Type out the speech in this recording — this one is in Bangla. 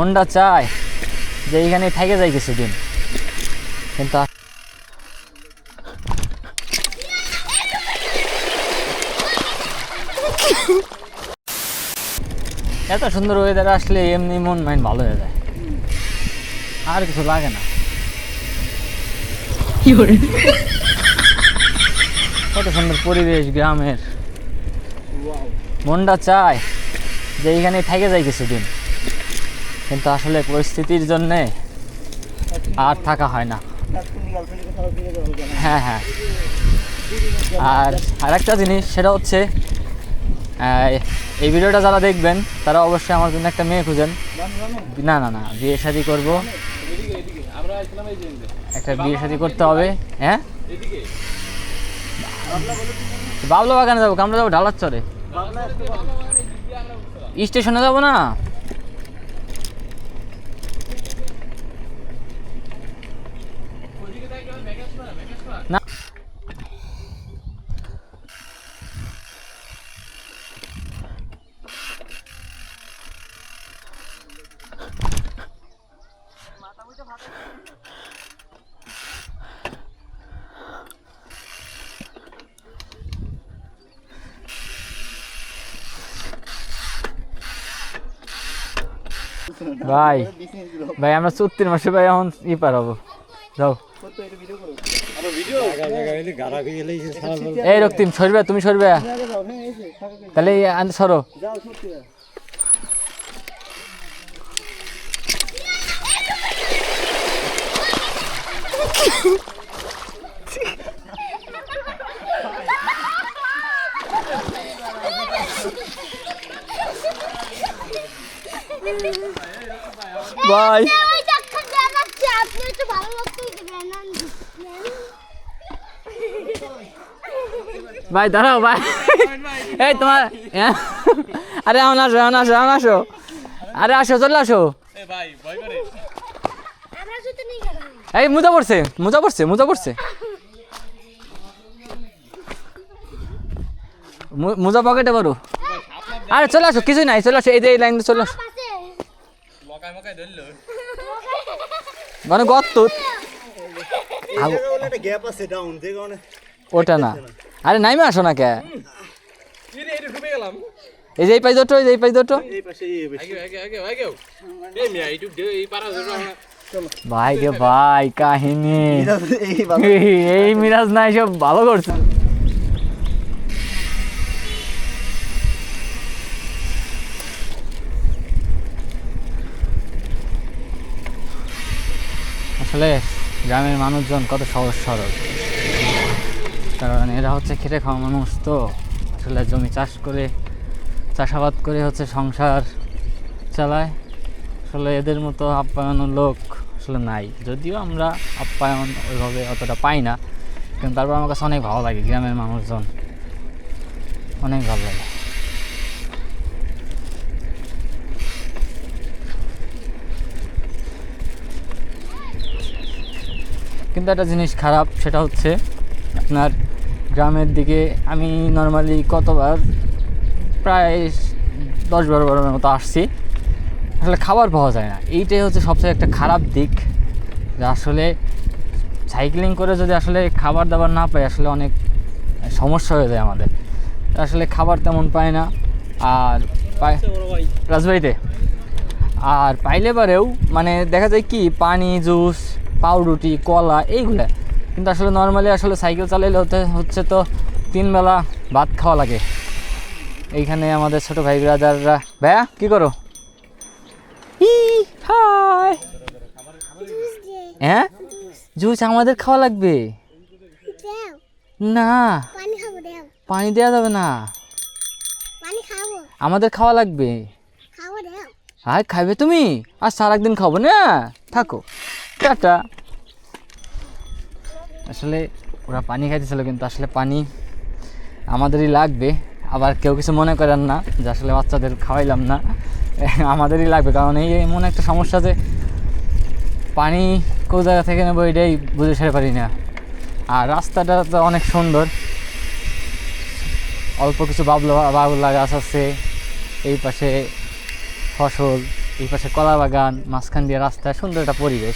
মনটা চায় যে এইখানে থেকে যায় কিছুদিন, কিন্তু এত সুন্দর ওয়েদার আসলে এমনি মন মাইন্ড ভালো হয়ে যায়, আর কিছু লাগে না। কত সুন্দর পরিবেশ গ্রামের, মনটা চায় যে এইখানে থেকে যায় কিছুদিন, কিন্তু আসলে পরিস্থিতির জন্যে আর থাকা হয় না। হ্যাঁ হ্যাঁ, আর একটা জিনিস সেটা হচ্ছে এই ভিডিওটা যারা দেখবেন তারা অবশ্যই আমার জন্য একটা মেয়ে খুঁজেন। না না না, বিয়ে শাদি করবো, একটা বিয়ে শাদি করতে হবে। হ্যাঁ, বাবলা বাগানে যাবো, আমরা যাবো ঢালারচরে, স্টেশনে যাবো না। না ভাই ভাই আমরা 34 মাসে ভাই এখন পার হবো। যাও এই রক্তিম সরবে, তুমি সরবে তাহলে সরো। ভাই ভাই দাঁড়াও ভাই, এই তোমার আরে এখন আসো, এখন আসো, এখন আসো, আরে আসো, চলে আসো। এই মোজা পড়ছে, মোজা পড়ছে, মোজা পড়ছে, মোজা পকেটে পারো। আরে চলে আসো, কিছুই নাই, চলে আসো, এই যে এই লাইন চলে আসো। মানে গত ওটা না, আরে নাইমে আসো না কে, এই যে এই পাই দুটো, এই পাই দুটো। ভাই রে ভাই, কাহিনী এই মিরাজ নাই, সব ভালো করছে। আসলে গ্রামের মানুষজন কত সহজ সরল, কারণ এরা হচ্ছে খেটে খাওয়া মানুষ, তো আসলে জমি চাষ করে, চাষাবাদ করে হচ্ছে সংসার চালায়। আসলে এদের মতো আপ্যায়নের লোক আসলে নাই, যদিও আমরা আপ্যায়ন ওইভাবে অতটা পাই না, কিন্তু তারপর আমার কাছে অনেক ভালো লাগে, গ্রামের মানুষজন অনেক ভালো লাগে। কিন্তু একটা জিনিস খারাপ, সেটা হচ্ছে আপনার গ্রামের দিকে আমি নর্মালি কতবার, প্রায় 10-12 বারের মতো আসছি, আসলে খাবার পাওয়া যায় না। এইটাই হচ্ছে সবচেয়ে একটা খারাপ দিক, যে আসলে সাইক্লিং করে যদি আসলে খাবার দাবার না পাই, আসলে অনেক সমস্যা হয়ে যায় আমাদের। আসলে খাবার তেমন পায় না, আর রাজবাড়িতে আর পাইলে পারেও মানে দেখা যায় কি পানি, জুস, পাউরুটি, কলা এইগুলা, কিন্তু আসলে নর্মালি আসলে সাইকেল চালাইলে হচ্ছে তো 3 বেলা ভাত খাওয়া লাগে। এইখানে আমাদের ছোট ভাই ব্রাদাররা, ভাইয়া কি করো? হাই, হ্যাঁ জুস আমাদের খাওয়া লাগবে না, পানি দেওয়া যাবে না, আমাদের খাওয়া লাগবে। হাই খাইবে তুমি? আর সারাদিন খাবো না, থাকো, টাটা। আসলে ওরা পানি খাইতেছিল, কিন্তু আসলে পানি আমাদেরই লাগবে। আবার কেউ কিছু মনে করেন না যে আসলে বাচ্চাদের খাওয়াইলাম না, আমাদেরই লাগবে, কারণ এই এমন একটা সমস্যা যে পানি কোন জায়গা থেকে নেবো এটাই বুঝে সেরে পারি না। আর রাস্তাটা তো অনেক সুন্দর, অল্প কিছু বাবলা গাছ আছে, এই পাশে ফসল, এই পাশে কলা বাগান, মাঝখান দিয়ে রাস্তা, সুন্দর একটা পরিবেশ।